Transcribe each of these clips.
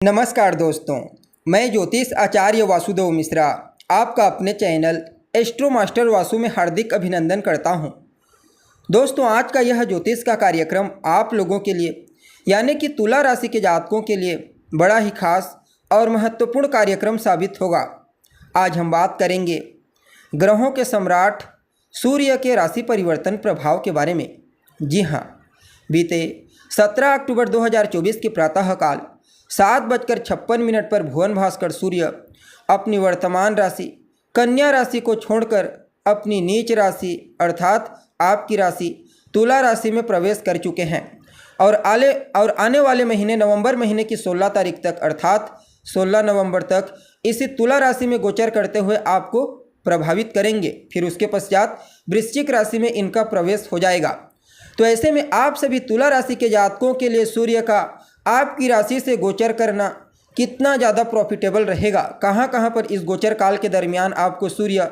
नमस्कार दोस्तों, मैं ज्योतिष आचार्य वासुदेव मिश्रा आपका अपने चैनल एस्ट्रो मास्टर वासु में हार्दिक अभिनंदन करता हूं। दोस्तों, आज का यह ज्योतिष का कार्यक्रम आप लोगों के लिए यानी कि तुला राशि के जातकों के लिए बड़ा ही खास और महत्वपूर्ण कार्यक्रम साबित होगा। आज हम बात करेंगे ग्रहों के सम्राट सूर्य के राशि परिवर्तन प्रभाव के बारे में। जी हाँ, बीते 17 अक्टूबर 2024 के प्रातःकाल 7:56 पर भुवन भास्कर सूर्य अपनी वर्तमान राशि कन्या राशि को छोड़कर अपनी नीच राशि अर्थात आपकी राशि तुला राशि में प्रवेश कर चुके हैं और आने वाले महीने नवंबर महीने की 16 तारीख तक अर्थात 16 नवंबर तक इसी तुला राशि में गोचर करते हुए आपको प्रभावित करेंगे। फिर उसके पश्चात वृश्चिक राशि में इनका प्रवेश हो जाएगा। तो ऐसे में आप सभी तुला राशि के जातकों के लिए सूर्य का आपकी राशि से गोचर करना कितना ज़्यादा प्रॉफिटेबल रहेगा, कहाँ कहाँ पर इस गोचर काल के दरमियान आपको सूर्य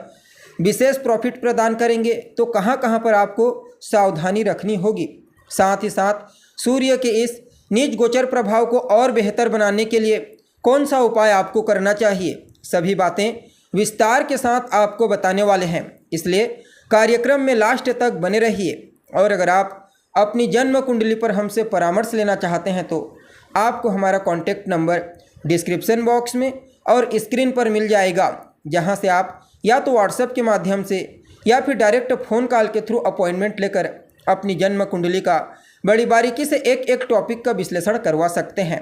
विशेष प्रॉफिट प्रदान करेंगे, तो कहाँ कहाँ पर आपको सावधानी रखनी होगी। साथ ही साथ सूर्य के इस नीच गोचर प्रभाव को और बेहतर बनाने के लिए कौन सा उपाय आपको करना चाहिए, सभी बातें विस्तार के साथ आपको बताने वाले हैं। इसलिए कार्यक्रम में लास्ट तक बने रहिए। और अगर आप अपनी जन्म कुंडली पर हमसे परामर्श लेना चाहते हैं तो आपको हमारा कॉन्टैक्ट नंबर डिस्क्रिप्शन बॉक्स में और स्क्रीन पर मिल जाएगा, जहां से आप या तो व्हाट्सएप के माध्यम से या फिर डायरेक्ट फ़ोन कॉल के थ्रू अपॉइंटमेंट लेकर अपनी जन्म कुंडली का बड़ी बारीकी से एक एक टॉपिक का विश्लेषण करवा सकते हैं।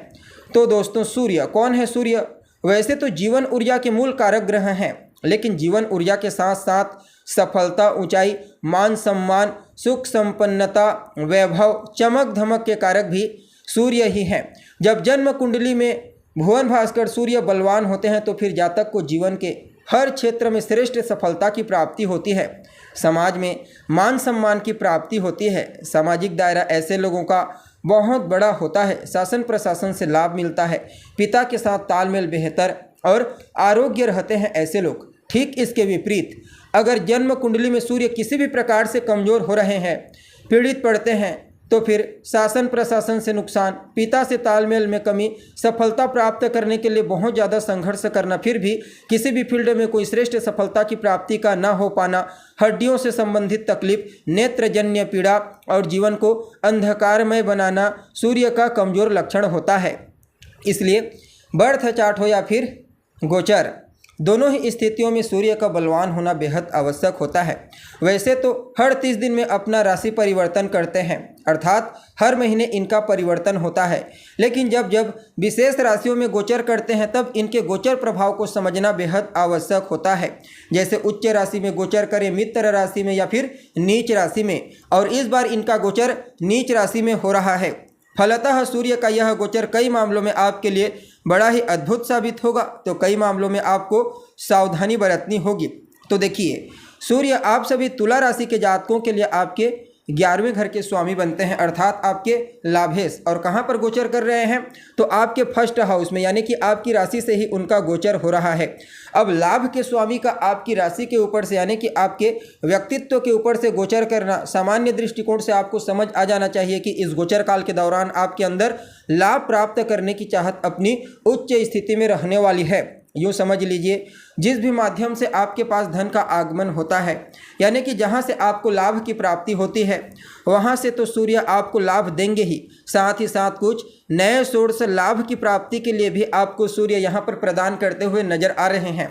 तो दोस्तों, सूर्य कौन है? सूर्य वैसे तो जीवन ऊर्जा के मूल कारक ग्रह हैं, लेकिन जीवन ऊर्जा के साथ साथ सफलता, ऊंचाई, मान सम्मान, सुख संपन्नता, वैभव, चमक धमक के कारक भी सूर्य ही हैं। जब जन्म कुंडली में भुवन भास्कर सूर्य बलवान होते हैं तो फिर जातक को जीवन के हर क्षेत्र में श्रेष्ठ सफलता की प्राप्ति होती है, समाज में मान सम्मान की प्राप्ति होती है, सामाजिक दायरा ऐसे लोगों का बहुत बड़ा होता है, शासन प्रशासन से लाभ मिलता है, पिता के साथ तालमेल बेहतर और आरोग्य रहते हैं ऐसे लोग। ठीक इसके विपरीत अगर जन्म कुंडली में सूर्य किसी भी प्रकार से कमज़ोर हो रहे हैं, पीड़ित पड़ते हैं, तो फिर शासन प्रशासन से नुकसान, पिता से तालमेल में कमी, सफलता प्राप्त करने के लिए बहुत ज़्यादा संघर्ष करना, फिर भी किसी भी फील्ड में कोई श्रेष्ठ सफलता की प्राप्ति का ना हो पाना, हड्डियों से संबंधित तकलीफ, नेत्रजन्य पीड़ा और जीवन को अंधकारमय बनाना सूर्य का कमज़ोर लक्षण होता है। इसलिए बर्थ चार्ट हो या फिर गोचर, दोनों ही स्थितियों में सूर्य का बलवान होना बेहद आवश्यक होता है। वैसे तो हर 30 दिन में अपना राशि परिवर्तन करते हैं, अर्थात हर महीने इनका परिवर्तन होता है, लेकिन जब जब विशेष राशियों में गोचर करते हैं तब इनके गोचर प्रभाव को समझना बेहद आवश्यक होता है। जैसे उच्च राशि में गोचर करें, मित्र राशि में या फिर नीच राशि में, और इस बार इनका गोचर नीच राशि में हो रहा है। फलतः सूर्य का यह गोचर कई मामलों में आपके लिए बड़ा ही अद्भुत साबित होगा, तो कई मामलों में आपको सावधानी बरतनी होगी। तो देखिए, सूर्य आप सभी तुला राशि के जातकों के लिए आपके 11वें घर के स्वामी बनते हैं, अर्थात आपके लाभेश। और कहाँ पर गोचर कर रहे हैं? तो आपके फर्स्ट हाउस में, यानी कि आपकी राशि से ही उनका गोचर हो रहा है। अब लाभ के स्वामी का आपकी राशि के ऊपर से यानी कि आपके व्यक्तित्व के ऊपर से गोचर करना, सामान्य दृष्टिकोण से आपको समझ आ जाना चाहिए कि इस गोचर काल के दौरान आपके अंदर लाभ प्राप्त करने की चाहत अपनी उच्च स्थिति में रहने वाली है। यूँ समझ लीजिए, जिस भी माध्यम से आपके पास धन का आगमन होता है, यानी कि जहाँ से आपको लाभ की प्राप्ति होती है, वहाँ से तो सूर्य आपको लाभ देंगे ही, साथ ही साथ कुछ नए सोर्स लाभ की प्राप्ति के लिए भी आपको सूर्य यहाँ पर प्रदान करते हुए नजर आ रहे हैं।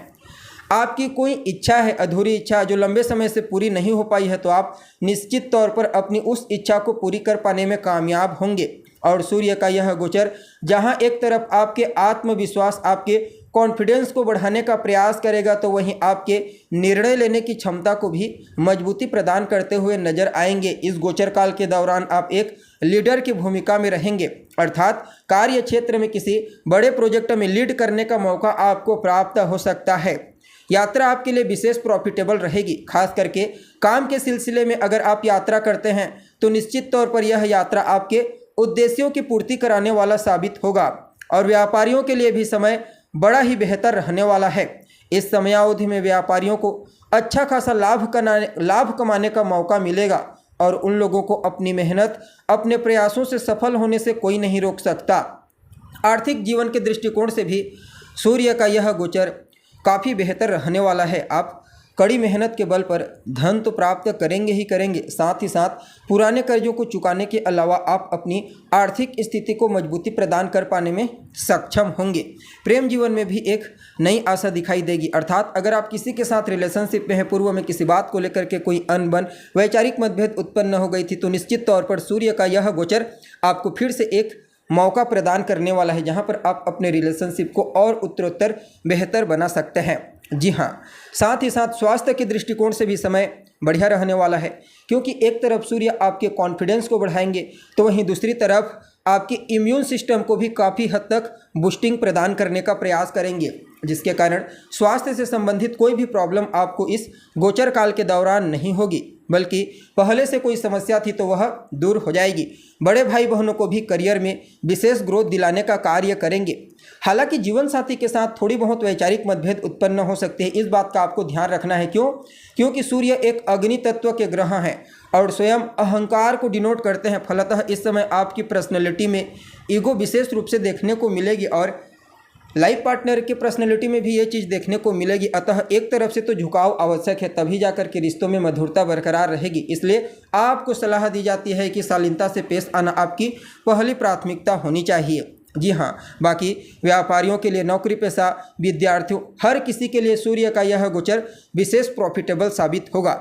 आपकी कोई इच्छा है, अधूरी इच्छा जो लंबे समय से पूरी नहीं हो पाई है, तो आप निश्चित तौर पर अपनी उस इच्छा को पूरी कर पाने में कामयाब होंगे। और सूर्य का यह गोचर जहाँ एक तरफ आपके आत्मविश्वास, आपके कॉन्फिडेंस को बढ़ाने का प्रयास करेगा, तो वहीं आपके निर्णय लेने की क्षमता को भी मजबूती प्रदान करते हुए नजर आएंगे। इस गोचर काल के दौरान आप एक लीडर की भूमिका में रहेंगे, अर्थात कार्य क्षेत्र में किसी बड़े प्रोजेक्ट में लीड करने का मौका आपको प्राप्त हो सकता है। यात्रा आपके लिए विशेष प्रॉफिटेबल रहेगी, खास करके काम के सिलसिले में अगर आप यात्रा करते हैं तो निश्चित तौर पर यह यात्रा आपके उद्देश्यों की पूर्ति कराने वाला साबित होगा। और व्यापारियों के लिए भी समय बड़ा ही बेहतर रहने वाला है। इस समयावधि में व्यापारियों को अच्छा खासा लाभ कमाने का मौका मिलेगा और उन लोगों को अपनी मेहनत, अपने प्रयासों से सफल होने से कोई नहीं रोक सकता। आर्थिक जीवन के दृष्टिकोण से भी सूर्य का यह गोचर काफ़ी बेहतर रहने वाला है। आप कड़ी मेहनत के बल पर धन तो प्राप्त करेंगे ही करेंगे, साथ ही साथ पुराने कर्जों को चुकाने के अलावा आप अपनी आर्थिक स्थिति को मजबूती प्रदान कर पाने में सक्षम होंगे। प्रेम जीवन में भी एक नई आशा दिखाई देगी, अर्थात अगर आप किसी के साथ रिलेशनशिप में हैं, पूर्व में किसी बात को लेकर के कोई अनबन वैचारिक मतभेद उत्पन्न हो गई थी, तो निश्चित तौर पर सूर्य का यह गोचर आपको फिर से एक मौका प्रदान करने वाला है, जहां पर आप अपने रिलेशनशिप को और उत्तरोत्तर बेहतर बना सकते हैं। जी हाँ, साथ ही साथ स्वास्थ्य के दृष्टिकोण से भी समय बढ़िया रहने वाला है, क्योंकि एक तरफ सूर्य आपके कॉन्फिडेंस को बढ़ाएंगे, तो वहीं दूसरी तरफ आपके इम्यून सिस्टम को भी काफ़ी हद तक बूस्टिंग प्रदान करने का प्रयास करेंगे, जिसके कारण स्वास्थ्य से संबंधित कोई भी प्रॉब्लम आपको इस गोचर काल के दौरान नहीं होगी, बल्कि पहले से कोई समस्या थी तो वह दूर हो जाएगी। बड़े भाई बहनों को भी करियर में विशेष ग्रोथ दिलाने का कार्य करेंगे। हालांकि जीवन साथी के साथ थोड़ी बहुत वैचारिक मतभेद उत्पन्न हो सकते हैं, इस बात का आपको ध्यान रखना है। क्योंकि सूर्य एक अग्नि तत्व के ग्रह हैं और स्वयं अहंकार को डिनोट करते हैं। फलतः इस समय आपकी पर्सनैलिटी में ईगो विशेष रूप से देखने को मिलेगी और लाइफ पार्टनर की पर्सनैलिटी में भी ये चीज़ देखने को मिलेगी। अतः एक तरफ से तो झुकाव आवश्यक है, तभी जाकर के रिश्तों में मधुरता बरकरार रहेगी। इसलिए आपको सलाह दी जाती है कि शालीनता से पेश आना आपकी पहली प्राथमिकता होनी चाहिए। जी हाँ, बाकी व्यापारियों के लिए, नौकरी पेशा विद्यार्थियों, हर किसी के लिए सूर्य का यह गोचर विशेष प्रॉफिटेबल साबित होगा।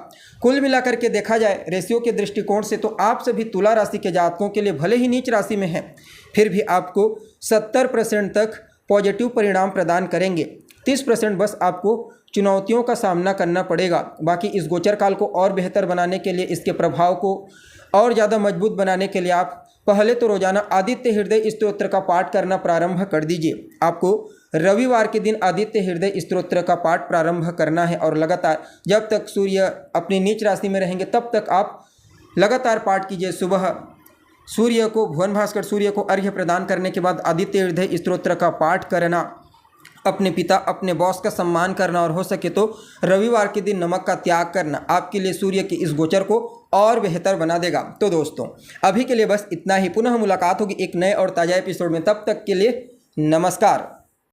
कुल मिलाकर के देखा जाए रेशियो के दृष्टिकोण से, तो आप सभी तुला राशि के जातकों के लिए भले ही नीच राशि में हैं, फिर भी आपको 70% तक पॉजिटिव परिणाम प्रदान करेंगे। 30% बस आपको चुनौतियों का सामना करना पड़ेगा। बाकी इस गोचर काल को और बेहतर बनाने के लिए, इसके प्रभाव को और ज़्यादा मजबूत बनाने के लिए आप पहले तो रोजाना आदित्य हृदय स्तोत्र का पाठ करना प्रारंभ कर दीजिए। आपको रविवार के दिन आदित्य हृदय स्तोत्र का पाठ प्रारंभ करना है और लगातार जब तक सूर्य अपनी नीच राशि में रहेंगे तब तक आप लगातार पाठ कीजिए। सुबह सूर्य को, भुवन भास्कर सूर्य को अर्घ्य प्रदान करने के बाद आदित्य हृदय स्तोत्र का पाठ करना, अपने पिता, अपने बॉस का सम्मान करना और हो सके तो रविवार के दिन नमक का त्याग करना आपके लिए सूर्य के इस गोचर को और बेहतर बना देगा। तो दोस्तों, अभी के लिए बस इतना ही। पुनः मुलाकात होगी एक नए और ताज़ा एपिसोड में, तब तक के लिए नमस्कार।